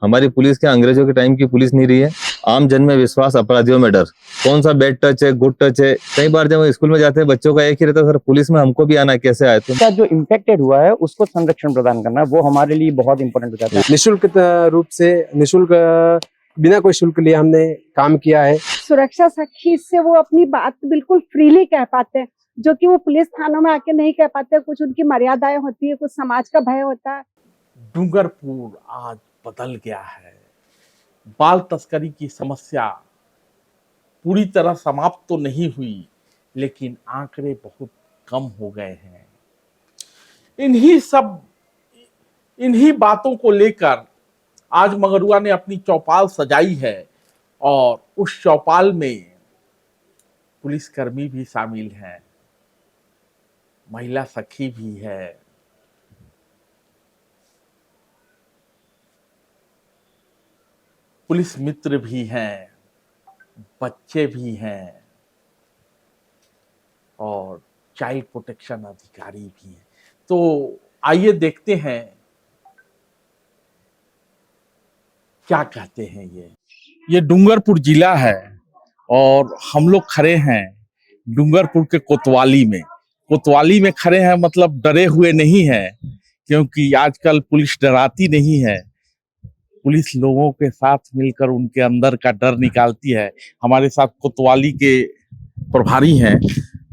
हमारी पुलिस क्या अंग्रेजों के टाइम की पुलिस नहीं रही है। आम जन में विश्वास, अपराधियों में डर। कौन सा बैड टच है, गुड टच है। कई बार जब हम स्कूल में जाते हैं बच्चों का एक ही रहता है, सर पुलिस में हमको भी आना है, कैसे आए तुम। का जो इम्पैक्टेड हुआ है उसको संरक्षण प्रदान करना वो हमारे लिए बहुत इंपॉर्टेंट हो जाता है। निःशुल्क रूप से बिना कोई शुल्क लिए हमने काम किया है। सुरक्षा सखी से वो अपनी बात बिल्कुल फ्रीली कह पाते हैं, जो कि वो पुलिस थानों में आके नहीं कह पाते। कुछ उनकी मर्यादाएं होती है, कुछ समाज का भय होता है। डूंगरपुर आज बदल गया है। बाल तस्करी की समस्या पूरी तरह समाप्त तो नहीं हुई, लेकिन आंकड़े बहुत कम हो गए हैं। इन्हीं बातों को लेकर आज मगरुआ ने अपनी चौपाल सजाई है और उस चौपाल में पुलिसकर्मी भी शामिल हैं, महिला सखी भी है, पुलिस मित्र भी हैं, बच्चे भी हैं और चाइल्ड प्रोटेक्शन अधिकारी भी हैं। तो आइए देखते हैं क्या कहते हैं। ये डूंगरपुर जिला है और हम लोग खड़े हैं डूंगरपुर के कोतवाली में। कोतवाली में खड़े हैं मतलब डरे हुए नहीं हैं, क्योंकि आजकल पुलिस डराती नहीं है। पुलिस लोगों के साथ मिलकर उनके अंदर का डर निकालती है। हमारे साथ कोतवाली के प्रभारी हैं।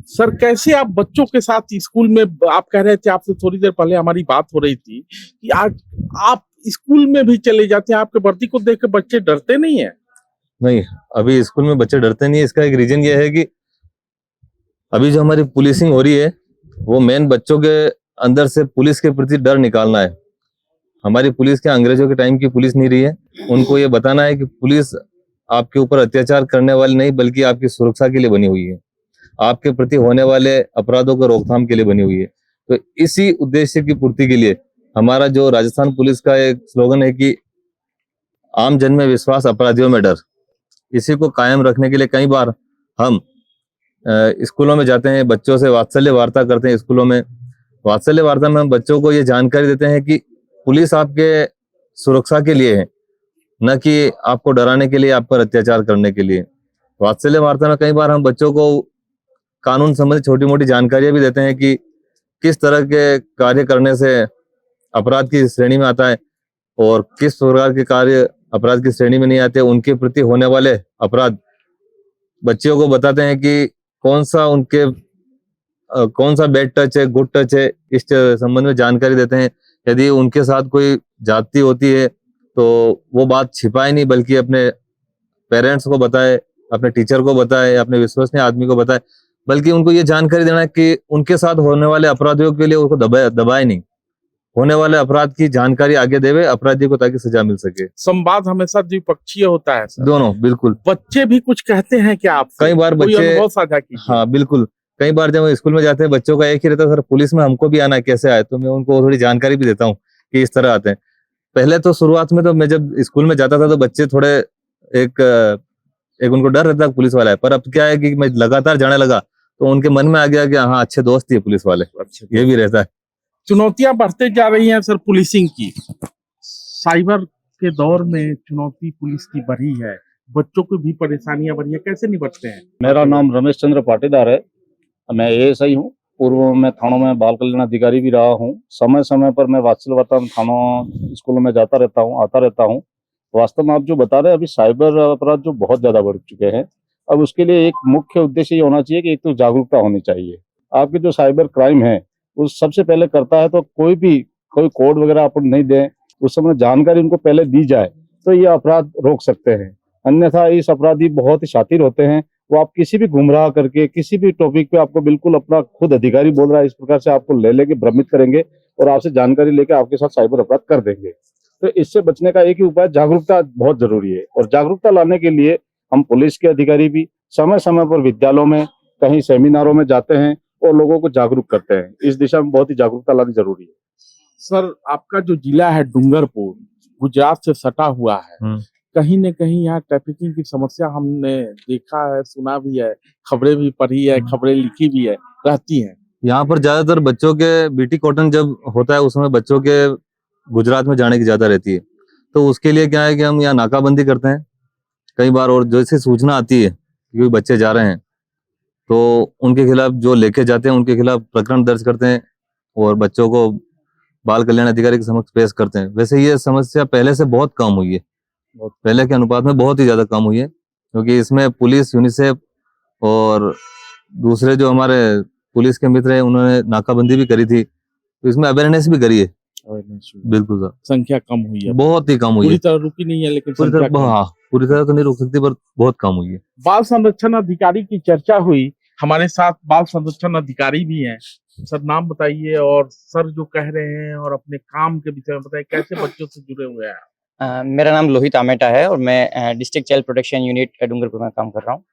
सर, कैसे आप बच्चों के साथ स्कूल में, आप कह रहे थे, आपसे थोड़ी देर पहले हमारी बात हो रही थी कि आज आप स्कूल में भी चले जाते हैं, आपके वर्दी को देख के बच्चे डरते नहीं है? नहीं, अभी स्कूल में बच्चे डरते नहीं है। इसका एक रीजन ये है कि अभी जो हमारी पुलिसिंग हो रही है वो मेन बच्चों के अंदर से पुलिस के प्रति डर निकालना है। हमारी पुलिस क्या अंग्रेजों के टाइम की पुलिस नहीं रही है। उनको ये बताना है कि पुलिस आपके ऊपर अत्याचार करने वाली नहीं, बल्कि आपकी सुरक्षा के लिए बनी हुई है, आपके प्रति होने वाले अपराधों को रोकथाम के लिए बनी हुई है। तो इसी उद्देश्य की पूर्ति के लिए हमारा जो राजस्थान पुलिस का एक स्लोगन है कि आम जन में विश्वास, अपराधियों में डर। इसी को कायम रखने के लिए कई बार हम स्कूलों में जाते हैं, बच्चों से वात्सल्य वार्ता करते हैं। स्कूलों में वात्सल्य वार्ता में हम बच्चों को ये जानकारी देते हैं कि पुलिस आपके सुरक्षा के लिए है, न कि आपको डराने के लिए, आप पर अत्याचार करने के लिए। वात्सल्य वार्ता में कई बार हम बच्चों को कानून संबंधी छोटी मोटी जानकारियां भी देते हैं कि किस तरह के कार्य करने से अपराध की श्रेणी में आता है और किस प्रकार के कार्य अपराध की श्रेणी में नहीं आते। उनके प्रति होने वाले अपराध बच्चियों को बताते हैं कि कौन सा बैड टच है, गुड टच है, इस संबंध में जानकारी देते हैं। यदि उनके साथ कोई जाति होती है तो वो बात छिपाए नहीं, बल्कि अपने पेरेंट्स को बताए, अपने टीचर को बताए, अपने विश्वसनीय आदमी को बताए, बल्कि उनको ये जानकारी देना है कि उनके साथ होने वाले अपराधियों के लिए उनको दबाए नहीं, होने वाले अपराध की जानकारी आगे देवे अपराधी को, ताकि सजा मिल सके। संवाद हमेशा द्विपक्षीय होता है सर। दोनों, बिल्कुल। बच्चे भी कुछ कहते हैं क्या आप? कई बार बच्चे अनुभव साझा कीजिए। हाँ बिल्कुल, कई बार जब हम स्कूल में जाते हैं बच्चों का एक ही रहता है, सर पुलिस में हमको भी आना है, कैसे आए। तो मैं उनको थोड़ी जानकारी भी देता हूँ कि इस तरह आते हैं। पहले तो शुरुआत में तो मैं जब स्कूल में जाता था तो बच्चे थोड़े एक उनको डर रहता है पुलिस वाला है, पर अब क्या है कि मैं लगातार जाने लगा तो उनके मन में आ गया कि हाँ, अच्छे दोस्त ही पुलिस वाले, ये भी रहता है। चुनौतियां बढ़ते जा रही हैं सर पुलिसिंग की। साइबर के दौर में चुनौती पुलिस की बढ़ी है, बच्चों को भी परेशानियां बढ़ी है, कैसे निपटते हैं? मेरा नाम रमेश चंद्र पाटीदार है। मैं एएसआई हूँ। पूर्व में थानों में बाल कल्याण अधिकारी भी रहा हूँ। समय समय पर मैं वात्सल्य वार्ता थानों स्कूलों में जाता रहता हूँ, आता रहता हूँ। वास्तव में आप जो बता रहे हैं, अभी साइबर अपराध जो बहुत ज्यादा बढ़ चुके हैं, अब उसके लिए एक मुख्य उद्देश्य ये होना चाहिए कि एक तो जागरूकता होनी चाहिए। आपके जो साइबर क्राइम है उस सबसे पहले करता है तो कोई कोड वगैरह अपन नहीं दें, उस समय जानकारी उनको पहले दी जाए तो ये अपराध रोक सकते हैं। अन्यथा इस अपराधी बहुत ही शातिर होते हैं, वो आप किसी भी गुमराह करके किसी भी टॉपिक पे आपको बिल्कुल अपना खुद अधिकारी बोल रहा है इस प्रकार से आपको ले लेके भ्रमित करेंगे और आपसे जानकारी लेके आपके साथ साइबर अपराध कर देंगे। तो इससे बचने का एक ही उपाय, जागरूकता बहुत जरूरी है। और जागरूकता लाने के लिए हम पुलिस के अधिकारी भी समय समय पर विद्यालयों में, कहीं सेमिनारों में जाते हैं और लोगों को जागरूक करते हैं। इस दिशा में बहुत ही जागरूकता लानी जरूरी है। सर, आपका जो जिला है डूंगरपुर, गुजरात से सटा हुआ है, कहीं न कहीं यहाँ ट्रैफिकिंग की समस्या हमने देखा है, सुना भी है, खबरें भी पढ़ी है, खबरें लिखी भी है, रहती हैं। यहाँ पर ज्यादातर बच्चों के बीटी कॉटन जब होता है उस समय बच्चों के गुजरात में जाने की ज्यादा रहती है। तो उसके लिए क्या है कि हम यहाँ नाकाबंदी करते हैं कई बार, और जैसे सूचना आती है कि कोई बच्चे जा रहे हैं तो उनके खिलाफ जो लेके जाते हैं उनके खिलाफ प्रकरण दर्ज करते हैं और बच्चों को बाल कल्याण अधिकारी के समक्ष पेश करते हैं। वैसे ये समस्या पहले से बहुत कम हुई है, पहले के अनुपात में बहुत ही ज्यादा कम हुई है, क्योंकि इसमें पुलिस, यूनिसेफ और दूसरे जो हमारे पुलिस के मित्र हैं उन्होंने नाकाबंदी भी करी थी, तो इसमें अवेयरनेस भी करी है। बिल्कुल सर, संख्या कम हुई है, बहुत ही कम हुई पूरी है, तरह रुकी नहीं है लेकिन पूरी संख्या तरह कम है। हाँ, पूरी तरह तो नहीं रोक सकती पर बहुत कम हुई है। बाल संरक्षण अधिकारी की चर्चा हुई, हमारे साथ बाल संरक्षण अधिकारी भी हैं। सर नाम बताइए और सर जो कह रहे हैं और अपने काम के विषय में बताइए, कैसे बच्चों से जुड़े हुए हैं। मेरा नाम लोहित आमेटा है और मैं district child protection unit Dungarpur में काम कर रहा हूँ।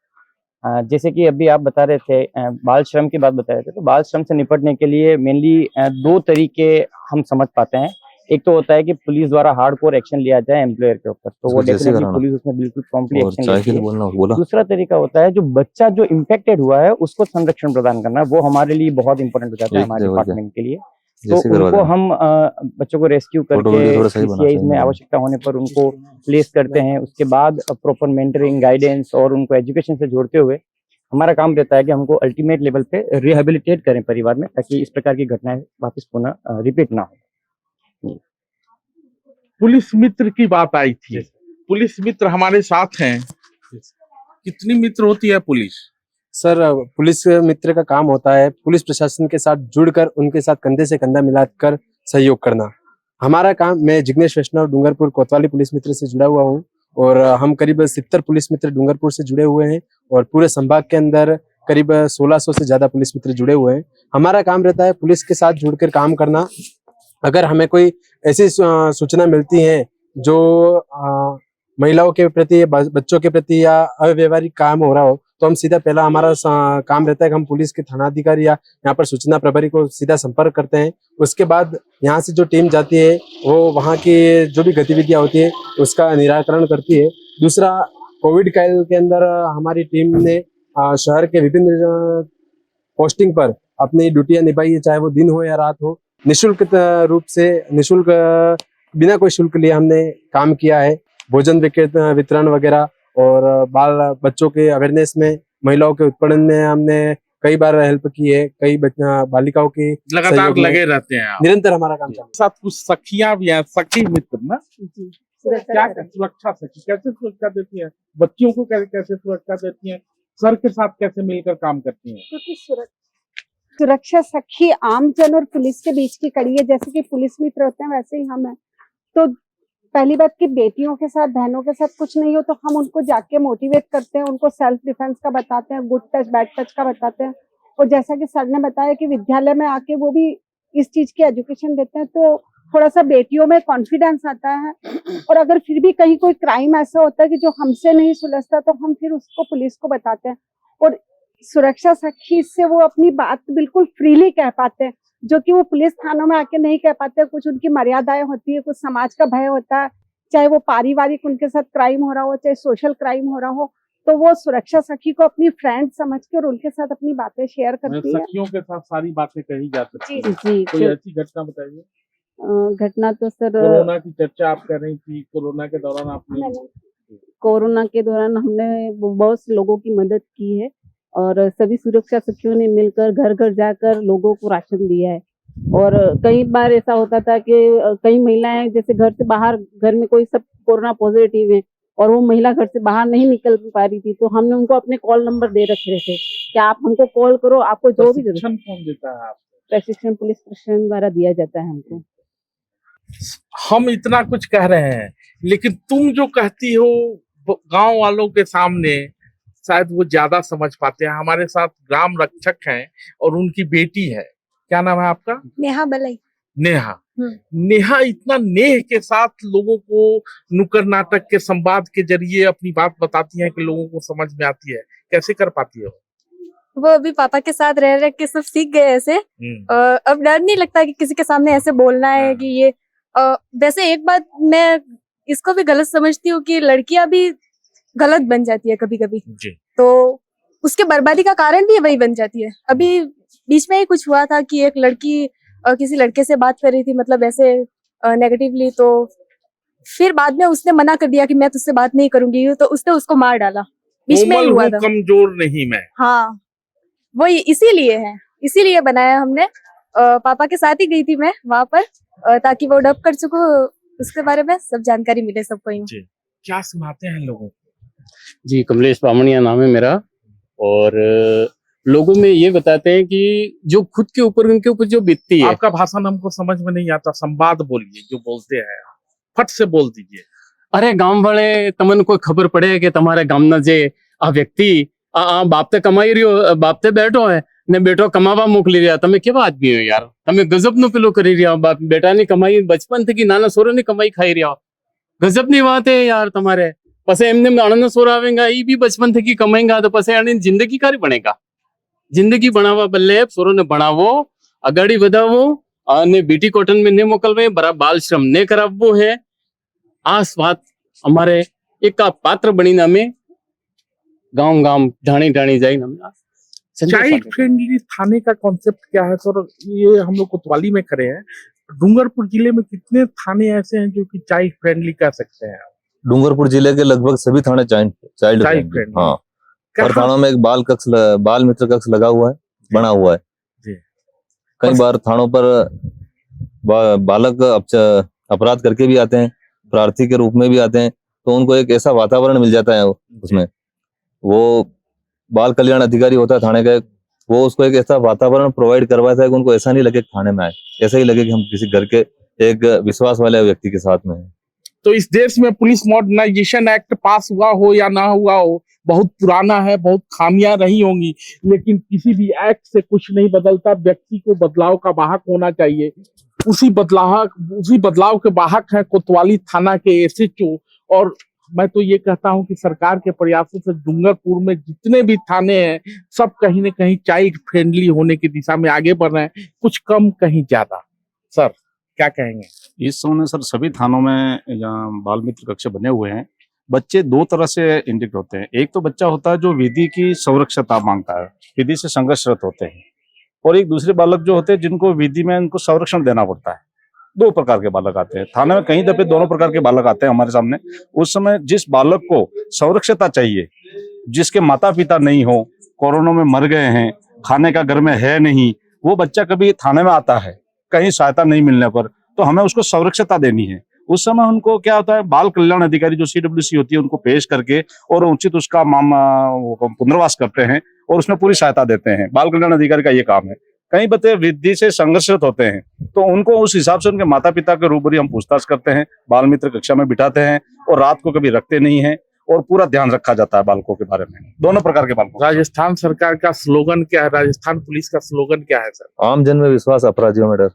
जैसे कि अभी आप बता रहे थे, बाल श्रम की बात बता रहे थे, तो बाल श्रम से निपटने के लिए मेनली 2 तरीके हम समझ पाते हैं। एक तो होता है कि पुलिस द्वारा हार्डकोर एक्शन लिया जाए एम्प्लॉयर के ऊपर, तो वो डेफिनेटली पुलिस उसमें बिल्कुल प्रॉम्प्टली एक्शन लेती है। दूसरा तरीका होता है जो बच्चा जो इम्पैक्टेड हुआ है उसको संरक्षण प्रदान करना, वो हमारे लिए बहुत इंपॉर्टेंट हो जाता है हमारे डिपार्टमेंट के लिए। तो उनको हम बच्चों को रेस्क्यू करके PCIs में आवश्यकता होने पर उनको प्लेस करते हैं। उसके बाद प्रॉपर मेंटरिंग, गाइडेंस और उनको एजुकेशन से जोड़ते हुए हमारा काम रहता है कि हमको अल्टीमेट लेवल पे रिहेबिलिटेट करें परिवार में, ताकि इस प्रकार की घटनाएं वापस पुनः रिपीट ना हो। पुलिस मित्र की बात आई थी, पुलिस मित्र हमारे साथ हैं। कितनी मित्र होती है पुलिस? सर, पुलिस मित्र का काम होता है पुलिस प्रशासन के साथ जुड़कर उनके साथ कंधे से कंधा मिलाकर सहयोग करना। हमारा काम, मैं जिग्नेश वैष्णव डूंगरपुर कोतवाली पुलिस मित्र से जुड़ा हुआ हूँ और हम करीब 70 पुलिस मित्र डूंगरपुर से जुड़े हुए हैं और पूरे संभाग के अंदर करीब 1600 से ज्यादा पुलिस मित्र जुड़े हुए हैं। हमारा काम रहता है पुलिस के साथ जुड़कर काम करना। अगर हमें कोई ऐसी सूचना मिलती है जो महिलाओं के प्रति, बच्चों के प्रति या अव्यवहारिक काम हो रहा हो, तो हम सीधा पहला हमारा काम रहता है कि हम पुलिस के थानाधिकारी या यहाँ पर सूचना प्रभारी को सीधा संपर्क करते हैं। उसके बाद यहाँ से जो टीम जाती है वो वहाँ की जो भी गतिविधियाँ होती है उसका निराकरण करती है। दूसरा, कोविड काल के अंदर हमारी टीम ने शहर के विभिन्न पोस्टिंग पर अपनी ड्यूटियां निभाई है, चाहे वो दिन हो या रात हो। निःशुल्क रूप से, निःशुल्क बिना कोई शुल्क लिए हमने काम किया है। भोजन वितरण वगैरह और बच्चों के अवेयरनेस में, महिलाओं के उत्पीड़न में हमने कई बार हेल्प की है। कई बालिकाओं की लगातार लगे रहते हैं आप। निरंतर हमारा काम चल साथ कुछ सखियां भी हैं, सखी मित्र ना, क्या सुरक्षा सखी कैसे सुरक्षा देती है बच्चियों को, कैसे सुरक्षा देती है, सर के साथ कैसे मिलकर काम करती हैं? क्योंकि सुरक्षा सखी आम जन और पुलिस के बीच की कड़ी है। जैसे कि पुलिस मित्र होते हैं वैसे ही हम हैं। तो पहली बात कि बेटियों के साथ, बहनों के साथ कुछ नहीं हो तो हम उनको जाके मोटिवेट करते हैं, उनको सेल्फ डिफेंस का बताते हैं, गुड टच बैड टच का बताते हैं। और जैसा कि सर ने बताया कि विद्यालय में आके वो भी इस चीज की एजुकेशन देते हैं, तो थोड़ा सा बेटियों में कॉन्फिडेंस आता है। और अगर फिर भी कहीं कोई क्राइम ऐसा होता है कि जो हमसे नहीं सुलझता, तो हम फिर उसको पुलिस को बताते हैं। और सुरक्षा सखी से वो अपनी बात बिल्कुल फ्रीली कह पाते हैं, जो कि वो पुलिस थानों में आके नहीं कह पाते। कुछ उनकी मर्यादाएं होती है, कुछ समाज का भय होता है, चाहे वो पारिवारिक उनके साथ क्राइम हो रहा हो, चाहे सोशल क्राइम हो रहा हो, तो वो सुरक्षा सखी को अपनी फ्रेंड समझ के और उनके साथ अपनी बातें शेयर करती है। सखियों के साथ सारी बातें कही जा सकती है। जी, कोई ऐसी घटना बताइए। घटना तो सर, कोरोना की चर्चा आप कर रही थी, कोरोना के दौरान आपने, कोरोना के दौरान हमने बहुत से लोगों की मदद की है और सभी सुरक्षा सखियों ने मिलकर घर घर जाकर लोगों को राशन दिया है। और कई बार ऐसा होता था कि कई महिलाएं जैसे घर से बाहर, घर में कोई सब कोरोना पॉजिटिव है और वो महिला घर से बाहर नहीं निकल पा रही थी, तो हमने उनको अपने कॉल नंबर दे रखे थे कि आप हमको कॉल करो, आपको जो भी प्रशिक्षण कौन देता है आपको? प्रशिक्षण पुलिस प्रशासन द्वारा दिया जाता है हमको। हम इतना कुछ कह रहे हैं, लेकिन तुम जो कहती हो गांव वालों के सामने शायद वो ज्यादा समझ पाते हैं। हमारे साथ ग्राम रक्षक हैं और उनकी बेटी है, क्या नाम है आपका? नेहा बलई। नेहा। नेहा इतना नेह के साथ लोगों को नुक्कड़ नाटक के संवाद के जरिए अपनी बात बताती है कि लोगों को समझ में आती है। कैसे कर पाती है वो अभी पापा के साथ रह रह के सब सीख गए ऐसे। अब डर नहीं लगता कि किसी के सामने ऐसे बोलना है कि ये वैसे एक बात मैं इसको भी गलत समझती हूँ कि लड़कियां भी गलत बन जाती है कभी कभी, तो उसके बर्बादी का कारण भी वही बन जाती है। अभी बीच में ही कुछ हुआ था कि एक लड़की किसी लड़के से बात कर रही थी, मतलब ऐसे नेगेटिवली, तो फिर बाद में उसने मना कर दिया कि मैं तुझसे बात नहीं करूंगी, तो उसने उसको मार डाला। बीच में ही कोमल हुआ हूँ, था। कमजोर नहीं मैं। हाँ, वो इसीलिए है, इसीलिए बनाया हमने। पापा के साथ ही गई थी मैं वहां पर, ताकि वो डब कर चुको उसके बारे में सब जानकारी मिले सबको ही। जी, क्या सुनाते हैं लोगों को? जी, कमलेश बामणिया नाम है मेरा। और लोगों में ये बताते हैं कि जो खुद के ऊपर उनके ऊपर जो बीतती है। आपका भाषण हमको समझ में नहीं आता, संवाद बोलिए जो बोलते हैं, फट से बोल दीजिए। अरे गांव वाले तमन कोई खबर पड़े कि तुम्हारे गाम ना जे आ व्यक्ति बाप ते कमाई रह्यो, बाप ते बैठो है ने बेटो कमावा मोकली रहा। तमे केवा आदमी हो यार, तमे गजब नो पेलो करी रहा। बाप बेटा ने कमाई बचपन थी नाना सोरो ने कमाई खाई रहा। गजब ની વાત है यार તમારે। પછી એમને આનંદ સોર આવેગા, ઈ બી બચપન થી કમાएगा તો પછી આની જિંદગી કારી બનેગા। જિંદગી બનાવવા બદલે સોરોને ભણાવો, અગાડી વધાવો અને બીટી કોટન में ने મોકલવે, બરા બાલ શ્રમ ने કરાવવો है। આ વાત અમારે એક પાત્ર બનીને અમે गांव गांव ढाणी ढाणी जाइन हम चाइल्ड फ्रेंडली थाने का कॉन्सेप्ट क्या है सर? ये हम लोग कोतवाली में खड़े हैं, डूंगरपुर जिले में कितने थाने ऐसे हैं जो कि चाइल्ड फ्रेंडली कह सकते हैं? डूंगरपुर जिले के लगभग सभी थाने चाइल्ड फ्रेंडली। फ्रेंडली। हाँ, कहाँ? हर थानों में एक बाल मित्र कक्ष लगा हुआ है, बना हुआ है। जी। कई बार थानों पर बालक अपराध करके भी आते हैं, प्रार्थी के रूप में भी आते हैं, तो उनको एक ऐसा वातावरण मिल जाता है उसमें। वो बाल कल्याण अधिकारी होता है थाने का, वो उसको एक ऐसा वातावरण प्रोवाइड करवाता है कि उनको ऐसा नहीं लगे थाने में आए, ऐसा ही लगे कि हम किसी घर के एक विश्वास वाले व्यक्ति के साथ में हैं। तो इस देश में पुलिस मॉडर्नाइजेशन एक्ट पास हुआ हो या ना हुआ हो, बहुत पुराना है, बहुत खामियां रही होंगी, लेकिन किसी भी एक्ट से कुछ नहीं बदलता। व्यक्ति को बदलाव का वाहक होना चाहिए। उसी बदलाव के वाहक है कोतवाली थाना के एसएचओ। और मैं तो ये कहता हूं कि सरकार के प्रयासों से डूंगरपुर में जितने भी थाने हैं सब कहीं न कहीं चाइल्ड फ्रेंडली होने की दिशा में आगे बढ़ रहे हैं, कुछ कम कहीं ज्यादा। सर क्या कहेंगे? इस समय सर सभी थानों में जहाँ बाल मित्र कक्ष बने हुए हैं, बच्चे दो तरह से इंडिक्ट होते हैं। एक तो बच्चा होता है जो विधि की संरक्षता मांगता है, विधि से संघर्षरत होते हैं, और एक दूसरे बालक जो होते हैं जिनको विधि में उनको संरक्षण देना पड़ता है। दो प्रकार के बालक आते हैं थाने में, कई दफे दोनों प्रकार के बालक आते हैं हमारे सामने। उस समय जिस बालक को संरक्षता चाहिए, जिसके माता पिता नहीं हो, कोरोना में मर गए हैं, खाने का घर में है नहीं, वो बच्चा कभी थाने में आता है कहीं सहायता नहीं मिलने पर, तो हमें उसको संरक्षता देनी है। उस समय उनको क्या होता है, बाल कल्याण अधिकारी जो CWC होती है उनको पेश करके और उचित उसका पुनर्वास करते हैं और उसमें पूरी सहायता देते हैं। बाल कल्याण अधिकारी का ये काम है। कई बच्चे विधि से संघर्षरत होते हैं तो उनको उस हिसाब से उनके माता पिता के रूबरू हम पूछताछ करते हैं, बाल मित्र कक्षा में बिठाते हैं और रात को कभी रखते नहीं है और पूरा ध्यान रखा जाता है बालकों के बारे में, दोनों प्रकार के बालकों। राजस्थान सरकार का स्लोगन क्या है? राजस्थान पुलिस का स्लोगन क्या है सर? आम जन में विश्वास, अपराधियों में डर।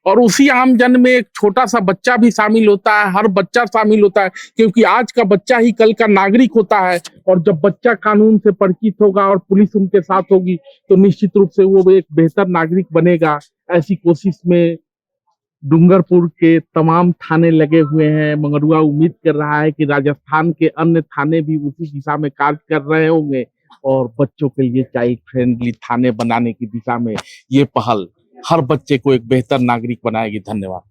और उसी आम जन में एक छोटा सा बच्चा भी शामिल होता है, हर बच्चा शामिल होता है, क्योंकि आज का बच्चा ही कल का नागरिक होता है। और जब बच्चा कानून से परिचित होगा और पुलिस उनके साथ होगी तो निश्चित रूप से वो एक बेहतर नागरिक बनेगा। ऐसी कोशिश में डूंगरपुर के तमाम थाने लगे हुए हैं। मंगरुआ उम्मीद कर रहा है कि राजस्थान के अन्य थाने भी उसी दिशा में कार्य कर रहे होंगे और बच्चों के लिए चाइल्ड फ्रेंडली थाने बनाने की दिशा में ये पहल हर बच्चे को एक बेहतर नागरिक बनाएगी। धन्यवाद।